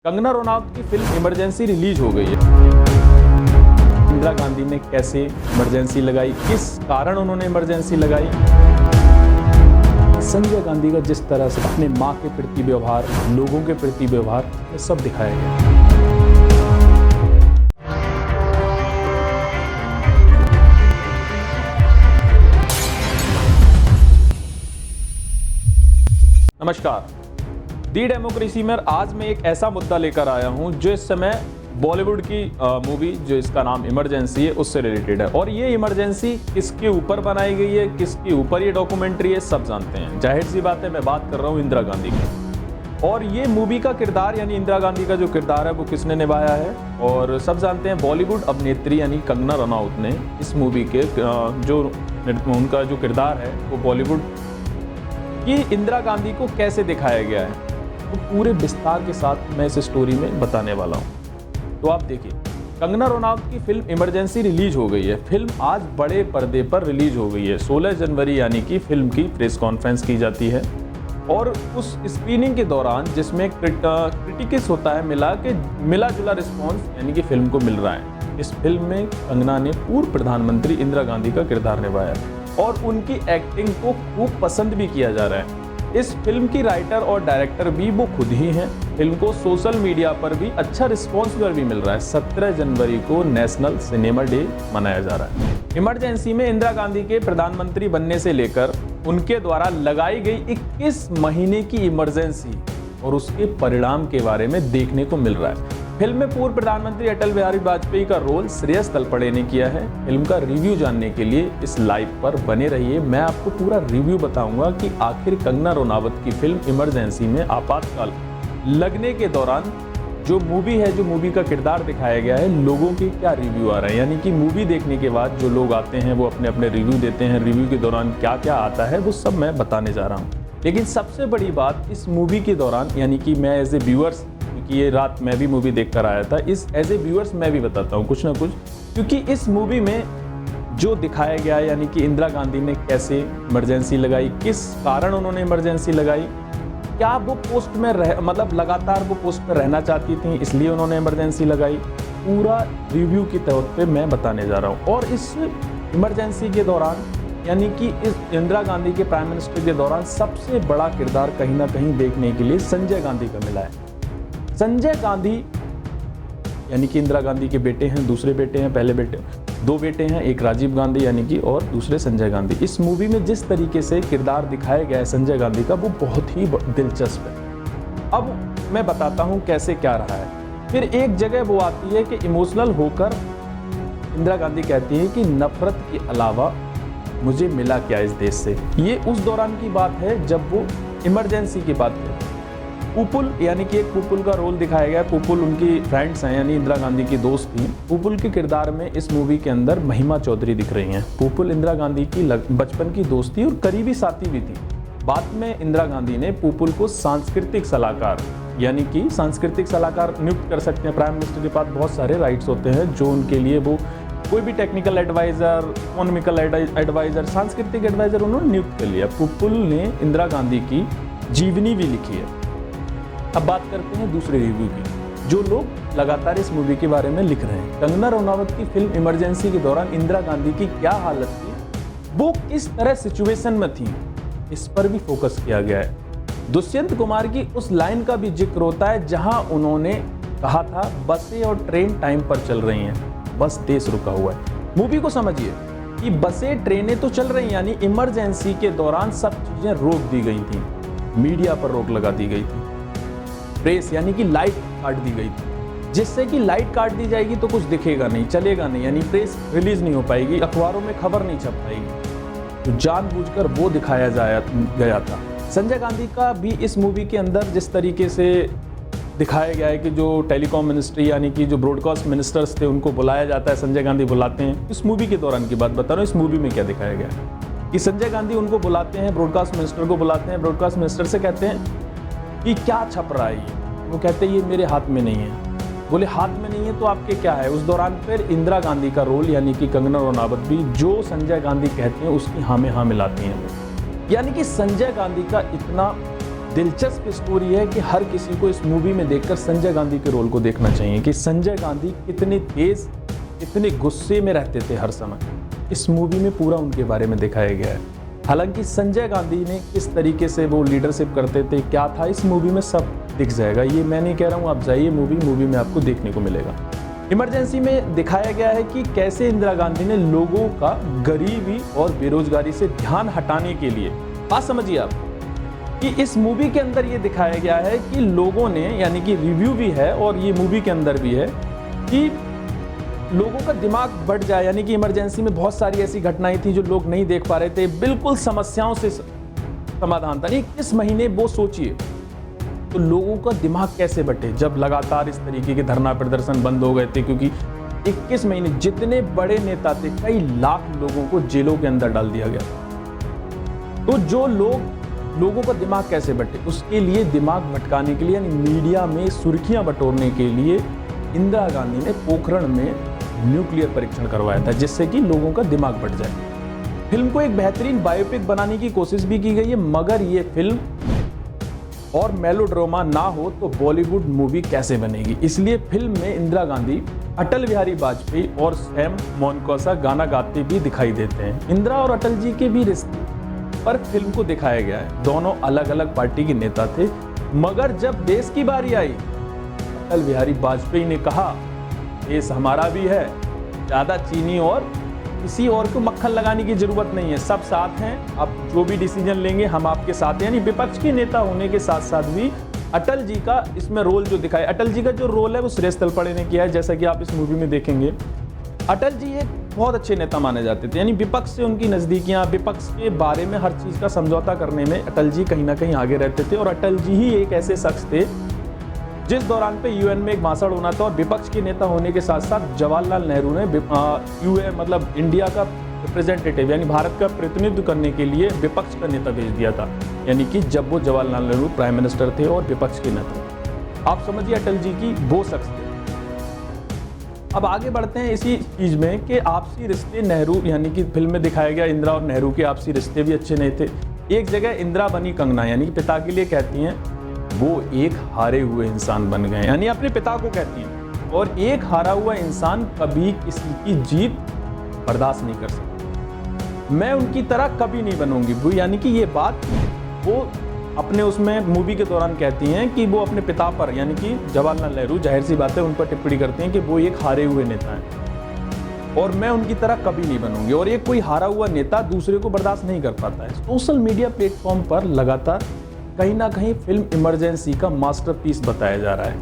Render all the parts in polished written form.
कंगना रनौत की film emergency release हो गई है। इंदिरा गांधी ने कैसे इमरजेंसी लगाई, किस कारण उन्होंने इमरजेंसी लगाई, संजय गांधी का जिस तरह से अपने माँ के प्रति व्यवहार, लोगों के प्रति व्यवहार, ये सब दिखाया गया। नमस्कार, दी डेमोक्रेसी में आज मैं एक ऐसा मुद्दा लेकर आया हूं जो इस समय बॉलीवुड की मूवी जो इसका नाम इमरजेंसी है उससे रिलेटेड है। और ये इमरजेंसी किसके ऊपर बनाई गई है, किसके ऊपर ये डॉक्यूमेंट्री है, सब जानते हैं। जाहिर सी बात है, मैं बात कर रहा हूँ इंदिरा गांधी की। और ये मूवी का किरदार यानी इंदिरा गांधी का जो किरदार है वो किसने निभाया है, और सब जानते हैं बॉलीवुड अभिनेत्री यानी कंगना रनौत ने इस मूवी के जो उनका जो किरदार है वो बॉलीवुड कि इंदिरा गांधी को कैसे दिखाया गया है, तो पूरे विस्तार के साथ मैं इस स्टोरी में बताने वाला हूं। तो आप देखिए, कंगना रनौत की फिल्म इमरजेंसी रिलीज हो गई है। फिल्म आज बड़े पर्दे पर रिलीज हो गई है। 16 जनवरी यानी कि फिल्म की प्रेस कॉन्फ्रेंस की जाती है, और उस स्क्रीनिंग के दौरान जिसमें क्रिटिक्स होता है मिला जुला रिस्पॉन्स यानी कि फिल्म को मिल रहा है। इस फिल्म में कंगना ने पूर्व प्रधानमंत्री इंदिरा गांधी का किरदार निभाया और उनकी एक्टिंग को खूब पसंद भी किया जा रहा है। इस फिल्म की राइटर और डायरेक्टर भी वो खुद ही हैं। फिल्म को सोशल मीडिया पर भी अच्छा रिस्पॉन्स भी मिल रहा है। 17 जनवरी को नेशनल सिनेमा डे मनाया जा रहा है। इमरजेंसी में इंदिरा गांधी के प्रधानमंत्री बनने से लेकर उनके द्वारा लगाई गई 21 महीने की इमरजेंसी और उसके परिणाम के बारे में देखने को मिल रहा है। फिल्म में पूर्व प्रधानमंत्री अटल बिहारी वाजपेयी का रोल श्रेयस तलपड़े ने किया है। फिल्म का रिव्यू जानने के लिए इस लाइव पर बने रहिए। मैं आपको पूरा रिव्यू बताऊंगा कि आखिर कंगना रनौत की फिल्म इमरजेंसी में आपातकाल लगने के दौरान जो मूवी का किरदार दिखाया गया है, लोगों के क्या रिव्यू आ रहे हैं। यानी कि मूवी देखने के बाद जो लोग आते हैं वो अपने अपने रिव्यू देते हैं। रिव्यू के दौरान क्या क्या आता है वो सब मैं बताने जा रहा हूँ। लेकिन सबसे बड़ी बात, इस मूवी के दौरान यानी कि मैं एज ए व्यूअर्स, क्योंकि ये रात मैं भी मूवी देख कर आया था, इस एज ए व्यूअर्स मैं भी बताता हूँ कुछ ना कुछ, क्योंकि इस मूवी में जो दिखाया गया है यानी कि इंदिरा गांधी ने कैसे इमरजेंसी लगाई, किस कारण उन्होंने इमरजेंसी लगाई, क्या वो पोस्ट में मतलब लगातार वो पोस्ट में रहना चाहती थी इसलिए उन्होंने इमरजेंसी लगाई, पूरा रिव्यू के तौर पे मैं बताने जा रहा हूँ। और इस इमरजेंसी के दौरान यानी कि इस इंदिरा गांधी के प्राइम मिनिस्टर के दौरान सबसे बड़ा किरदार कहीं ना कहीं देखने के लिए संजय गांधी का मिला है। संजय गांधी यानी कि इंदिरा गांधी के बेटे हैं, दूसरे बेटे हैं, पहले बेटे, दो बेटे हैं, एक राजीव गांधी यानी कि और दूसरे संजय गांधी। इस मूवी में जिस तरीके से किरदार दिखाया गया है संजय गांधी का वो बहुत ही दिलचस्प है। अब मैं बताता हूं कैसे क्या रहा है। फिर एक जगह वो आती है कि इमोशनल होकर इंदिरा गांधी कहती है कि नफरत के अलावा मुझे मिला क्या इस देश से। ये उस दौरान की बात है जब वो इमरजेंसी की बात करती है। पुपुल यानी कि एक पुपुल का रोल दिखाया गया। पुपुल उनकी फ्रेंड्स हैं यानी इंदिरा गांधी की दोस्त थी। पुपुल के किरदार में इस मूवी के अंदर महिमा चौधरी दिख रही हैं। पुपुल इंदिरा गांधी की बचपन की दोस्त थी और करीबी साथी भी थी। बाद में इंदिरा गांधी ने पुपुल को सांस्कृतिक सलाहकार यानी कि सांस्कृतिक सलाहकार नियुक्त कर सकते हैं। प्राइम मिनिस्टर के पास बहुत सारे राइट्स होते हैं जो उनके लिए वो कोई भी टेक्निकल एडवाइजर, इकोनॉमिकल एडवाइजर, सांस्कृतिक एडवाइजर उन्होंने नियुक्त कर लिया। पुपुल ने इंदिरा गांधी की जीवनी भी लिखी है। अब बात करते हैं दूसरे रिव्यू की, जो लोग लगातार इस मूवी के बारे में लिख रहे हैं। कंगना रनौत की फिल्म इमरजेंसी के दौरान इंदिरा गांधी की क्या हालत थी, वो किस तरह सिचुएशन में थी, इस पर भी फोकस किया गया है। दुष्यंत कुमार की उस लाइन का भी जिक्र होता है जहां उन्होंने कहा था बसें और ट्रेन टाइम पर चल रही हैं, बस देश रुका हुआ है। मूवी को समझिए कि बसें ट्रेनें तो चल रही हैं, यानी इमरजेंसी के दौरान सब चीजें रोक दी गई थी, मीडिया पर रोक लगा दी गई थी, प्रेस यानी कि लाइट काट दी गई थी, जिससे कि लाइट काट दी जाएगी तो कुछ दिखेगा नहीं, चलेगा नहीं, यानी प्रेस रिलीज नहीं हो पाएगी, अखबारों में खबर नहीं छप पाएगी। तो जानबूझकर वो दिखाया गया था। संजय गांधी का भी इस मूवी के अंदर जिस तरीके से दिखाया गया है कि जो टेलीकॉम मिनिस्ट्री यानी कि जो ब्रॉडकास्ट मिनिस्टर्स थे उनको बुलाया जाता है, संजय गांधी बुलाते हैं। इस मूवी के दौरान की बात बता रहा हूँ। इस मूवी में क्या दिखाया गया है कि संजय गांधी उनको बुलाते हैं, ब्रॉडकास्ट मिनिस्टर को बुलाते हैं, ब्रॉडकास्ट मिनिस्टर से कहते हैं कि क्या छप रहा है ये। वो कहते हैं ये मेरे हाथ में नहीं है। बोले हाथ में नहीं है तो आपके क्या है। उस दौरान फिर इंदिरा गांधी का रोल यानी कि कंगना रनौत भी जो संजय गांधी कहते हैं उसकी हाँ में हाँ मिलाती हैं। यानी कि संजय गांधी का इतना दिलचस्प स्टोरी है कि हर किसी को इस मूवी में देखकर संजय गांधी के रोल को देखना चाहिए कि संजय गांधी कितने तेज, कितने गुस्से में रहते थे हर समय। इस मूवी में पूरा उनके बारे में दिखाया गया है। हालांकि संजय गांधी ने किस तरीके से वो लीडरशिप करते थे, क्या था, इस मूवी में सब दिख जाएगा। ये मैं नहीं कह रहा हूँ, आप जाइए मूवी में आपको देखने को मिलेगा। इमरजेंसी में दिखाया गया है कि कैसे इंदिरा गांधी ने लोगों का गरीबी और बेरोजगारी से ध्यान हटाने के लिए, बात समझिए आप, कि इस मूवी के अंदर ये दिखाया गया है कि लोगों ने, यानी कि रिव्यू भी है और ये मूवी के अंदर भी है, कि लोगों का दिमाग बढ़ जाए। यानी कि इमरजेंसी में बहुत सारी ऐसी घटनाएं थी जो लोग नहीं देख पा रहे थे, बिल्कुल समस्याओं से समाधान था। 21 महीने वो सोचिए तो लोगों का दिमाग कैसे बटे जब लगातार इस तरीके के धरना प्रदर्शन बंद हो गए थे, क्योंकि 21 महीने जितने बड़े नेता थे, कई लाख लोगों को जेलों के अंदर डाल दिया गया। तो जो लोगों का दिमाग कैसे बटे, उसके लिए दिमाग भटकाने के लिए, यानी मीडिया में सुर्खियां बटोरने के लिए इंदिरा गांधी ने पोखरण में न्यूक्लियर परीक्षण करवाया था, जिससे कि लोगों का दिमाग बढ़ जाए। फिल्म को एक बेहतरीन बायोपिक बनाने की कोशिश भी की गई है, मगर ये फिल्म और मेलोड्रामा ना हो तो बॉलीवुड मूवी कैसे बनेगी। इसलिए फिल्म में इंदिरा गांधी, अटल बिहारी वाजपेयी और सैम मोनकोसा गाना गाते भी दिखाई देते हैं। इंदिरा और अटल जी के भी रिश्ते पर फिल्म को दिखाया गया है। दोनों अलग अलग पार्टी के नेता थे, मगर जब देश की बारी आई, अटल बिहारी वाजपेयी ने कहा देश हमारा भी है, ज़्यादा चीनी और किसी और को मक्खन लगाने की जरूरत नहीं है, सब साथ हैं, आप जो भी डिसीजन लेंगे हम आपके साथ हैं। यानी विपक्ष के नेता होने के साथ साथ भी अटल जी का इसमें रोल जो दिखाया, अटल जी का जो रोल है वो सुरेश तलपड़े ने किया है, जैसा कि आप इस मूवी में देखेंगे। अटल जी एक बहुत अच्छे नेता माने जाते थे, यानी विपक्ष से उनकी नज़दीकियाँ, विपक्ष के बारे में हर चीज़ का समझौता करने में अटल जी कहीं ना कहीं आगे रहते थे। और अटल जी ही एक ऐसे शख्स थे जिस दौरान पे यूएन में एक भाषण होना था और विपक्ष के नेता होने के साथ साथ जवाहरलाल नेहरू ने यूएन मतलब इंडिया का रिप्रेजेंटेटिव, यानी भारत का प्रतिनिधित्व करने के लिए विपक्ष का नेता भेज दिया था। यानी कि जब वो जवाहरलाल नेहरू प्राइम मिनिस्टर थे और विपक्ष के नेता, आप समझिए अटल जी की वो शख्स थे। अब आगे बढ़ते हैं इसी चीज में कि आपसी रिश्ते नेहरू, यानी कि फिल्म में दिखाया गया इंदिरा और नेहरू के आपसी रिश्ते भी अच्छे नहीं थे। एक जगह इंदिरा बनी कंगना, यानी कि पिता के लिए कहती हैं वो एक हारे हुए इंसान बन गए, यानी अपने पिता को कहती हैं। और एक हारा हुआ इंसान कभी किसी की जीत बर्दाश्त नहीं कर सकता, मैं उनकी तरह कभी नहीं बनूंगी। वो यानी कि ये बात वो अपने उसमें मूवी के दौरान कहती हैं कि वो अपने पिता पर, यानी कि जवाहरलाल नेहरू, जाहिर सी बात है उन पर टिप्पणी करती हैं कि वो एक हारे हुए नेता हैं और मैं उनकी तरह कभी नहीं बनूंगी। और एक कोई हारा हुआ नेता दूसरे को बर्दाश्त नहीं कर पाता है। सोशल मीडिया प्लेटफॉर्म पर लगातार कहीं ना कहीं फिल्म इमरजेंसी का मास्टरपीस बताया जा रहा है।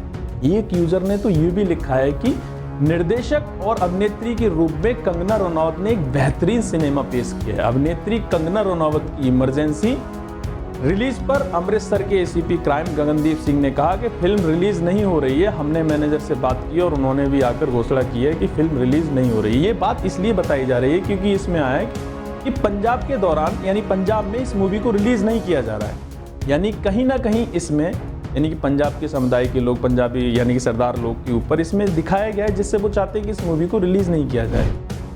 एक यूजर ने तो ये भी लिखा है कि निर्देशक और अभिनेत्री के रूप में कंगना रनौत ने एक बेहतरीन सिनेमा पेश किया है। अभिनेत्री कंगना रनौत की इमरजेंसी रिलीज पर अमृतसर के एसीपी क्राइम गगनदीप सिंह ने कहा कि फिल्म रिलीज नहीं हो रही है। हमने मैनेजर से बात की और उन्होंने भी आकर घोषणा की है कि फिल्म रिलीज नहीं हो रही है। ये बात इसलिए बताई जा रही है क्योंकि इसमें आया कि पंजाब के दौरान, यानी पंजाब में इस मूवी को रिलीज नहीं किया जा रहा है। यानी कहीं ना कहीं इसमें, यानी कि पंजाब के समुदाय के लोग, पंजाबी यानी कि सरदार लोग के ऊपर इसमें दिखाया गया है, जिससे वो चाहते हैं कि इस मूवी को रिलीज नहीं किया जाए।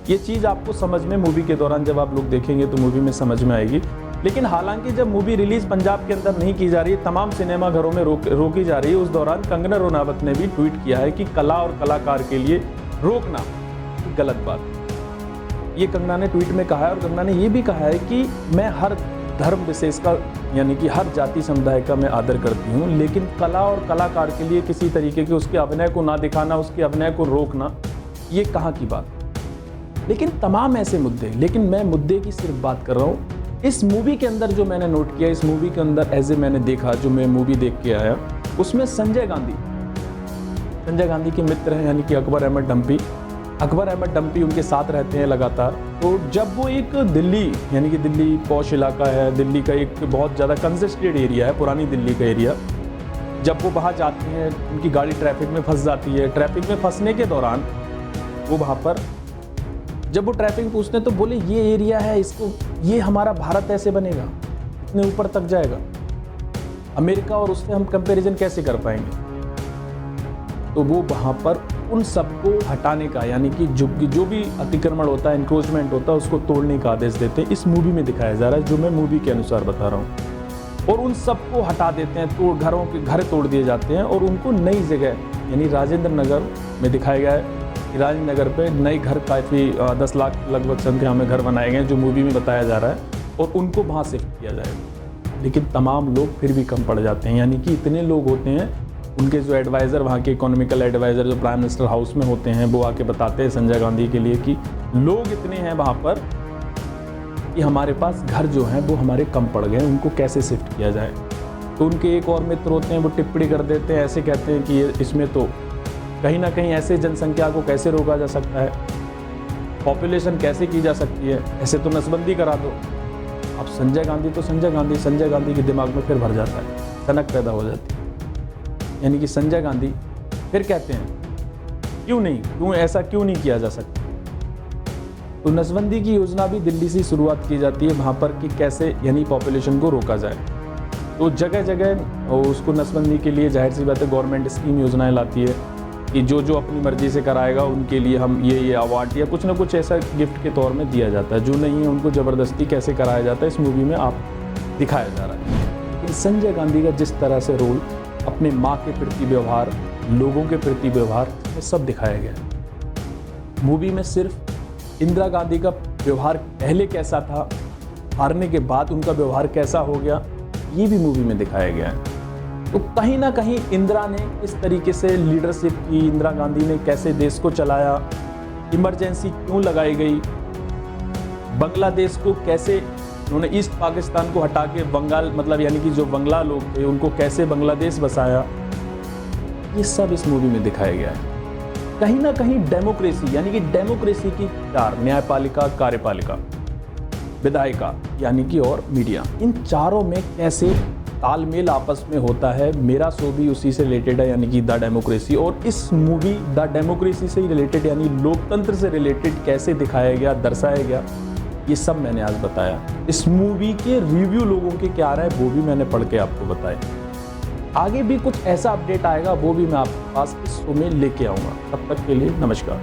ये चीज़ आपको समझ में मूवी के दौरान जब आप लोग देखेंगे तो मूवी में समझ में आएगी। लेकिन हालांकि जब मूवी रिलीज पंजाब के अंदर नहीं की जा रही है, तमाम सिनेमा घरों में रोकी जा रही है, उस दौरान कंगना रनौत ने भी ट्वीट किया है कि कला और कलाकार के लिए रोकना गलत बात। ये कंगना ने ट्वीट में कहा है। और कंगना ने ये भी कहा है कि मैं हर धर्म विशेष का, यानी कि हर जाति समुदाय का मैं आदर करती हूँ, लेकिन कला और कलाकार के लिए किसी तरीके के उसके अभिनय को ना दिखाना, उसके अभिनय को रोकना, ये कहाँ की बात। लेकिन तमाम ऐसे मुद्दे, लेकिन मैं मुद्दे की सिर्फ बात कर रहा हूँ। इस मूवी के अंदर जो मैंने नोट किया, इस मूवी के अंदर ऐसे मैंने देखा, जो मैं मूवी देख के आया, उसमें संजय गांधी के मित्र हैं, यानी कि अकबर अहमद डंपी उनके साथ रहते हैं लगातार। तो जब वो एक दिल्ली, यानी कि दिल्ली पॉश इलाका है, दिल्ली का एक बहुत ज़्यादा कंजेस्टेड एरिया है, पुरानी दिल्ली का एरिया, जब वो वहाँ जाते हैं उनकी गाड़ी ट्रैफिक में फंस जाती है। ट्रैफिक में फंसने के दौरान वो वहाँ पर जब वो ट्रैफिक पूछते हैं तो बोले ये एरिया है, इसको, ये हमारा भारत ऐसे बनेगा, इतने ऊपर तक जाएगा, अमेरिका और उससे हम कंपैरिजन कैसे कर पाएंगे। तो वो वहाँ पर उन सबको हटाने का, यानी कि जो भी अतिक्रमण होता है, इंक्रोचमेंट होता है, उसको तोड़ने का आदेश देते हैं। इस मूवी में दिखाया जा रहा है, जो मैं मूवी के अनुसार बता रहा हूँ। और उन सबको हटा देते हैं, तो घरों के घर तोड़ दिए जाते हैं और उनको नई जगह यानी राजेंद्र नगर में दिखाया गया है कि राजेंद्र नगर पे नए घर काफ़ी 10 लाख लगभग संख्या में घर बनाए गए हैं जो मूवी में बताया जा रहा है, और उनको वहाँ शिफ्ट किया जाएगा। लेकिन तमाम लोग फिर भी कम पड़ जाते हैं, यानी कि इतने लोग होते हैं, उनके जो एडवाइज़र वहाँ के इकोनॉमिकल एडवाइज़र जो प्राइम मिनिस्टर हाउस में होते हैं, वो आके बताते हैं संजय गांधी के लिए कि लोग इतने हैं वहाँ पर कि हमारे पास घर जो हैं वो हमारे कम पड़ गए, उनको कैसे शिफ्ट किया जाए। तो उनके एक और मित्र होते हैं, वो टिप्पणी कर देते हैं, ऐसे कहते हैं कि इसमें तो कहीं ना कहीं ऐसे जनसंख्या को कैसे रोका जा सकता है, पॉपुलेशन कैसे की जा सकती है, ऐसे तो नसबंदी करा दो। अब संजय गांधी तो संजय गांधी के दिमाग में फिर भर जाता है, सनक पैदा हो जाती है। यानी कि संजय गांधी फिर कहते हैं क्यों ऐसा क्यों नहीं किया जा सकता। तो नसबंदी की योजना भी दिल्ली से शुरुआत की जाती है वहाँ पर कि कैसे यानी पॉपुलेशन को रोका जाए। तो जगह जगह उसको नसबंदी के लिए जाहिर सी बात है गवर्नमेंट स्कीम योजनाएं लाती है कि जो अपनी मर्जी से कराएगा उनके लिए हम ये अवार्ड या कुछ ना कुछ ऐसा गिफ्ट के तौर में दिया जाता है। जो नहीं है उनको ज़बरदस्ती कैसे कराया जाता है इस मूवी में आप दिखाया जा रहा है। लेकिन संजय गांधी का जिस तरह से रोल, अपने माँ के प्रति व्यवहार, लोगों के प्रति व्यवहार, ये सब दिखाया गया है मूवी में। सिर्फ इंदिरा गांधी का व्यवहार पहले कैसा था, हारने के बाद उनका व्यवहार कैसा हो गया, ये भी मूवी में दिखाया गया है। तो कहीं ना कहीं इंदिरा ने किस तरीके से लीडरशिप की, इंदिरा गांधी ने कैसे देश को चलाया, इमरजेंसी क्यों लगाई गई, बांग्लादेश को कैसे उन्होंने ईस्ट पाकिस्तान को हटा के बंगाल मतलब यानी कि जो बंगला लोग थे उनको कैसे बांग्लादेश बसाया, ये सब इस मूवी में दिखाया गया है। कहीं ना कहीं डेमोक्रेसी यानी कि डेमोक्रेसी की चार, न्यायपालिका, कार्यपालिका, विधायिका यानी कि और मीडिया, इन चारों में कैसे तालमेल आपस में होता है। मेरा शो भी उसी से रिलेटेड है यानी कि द डेमोक्रेसी, और इस मूवी द डेमोक्रेसी से रिलेटेड यानी लोकतंत्र से रिलेटेड कैसे दिखाया गया, दर्शाया गया, ये सब मैंने आज बताया। इस मूवी के रिव्यू लोगों के क्या रहे वो भी मैंने पढ़ के आपको बताया। आगे भी कुछ ऐसा अपडेट आएगा वो भी मैं आपके पास इस शो में लेके आऊँगा। तब तक के लिए नमस्कार।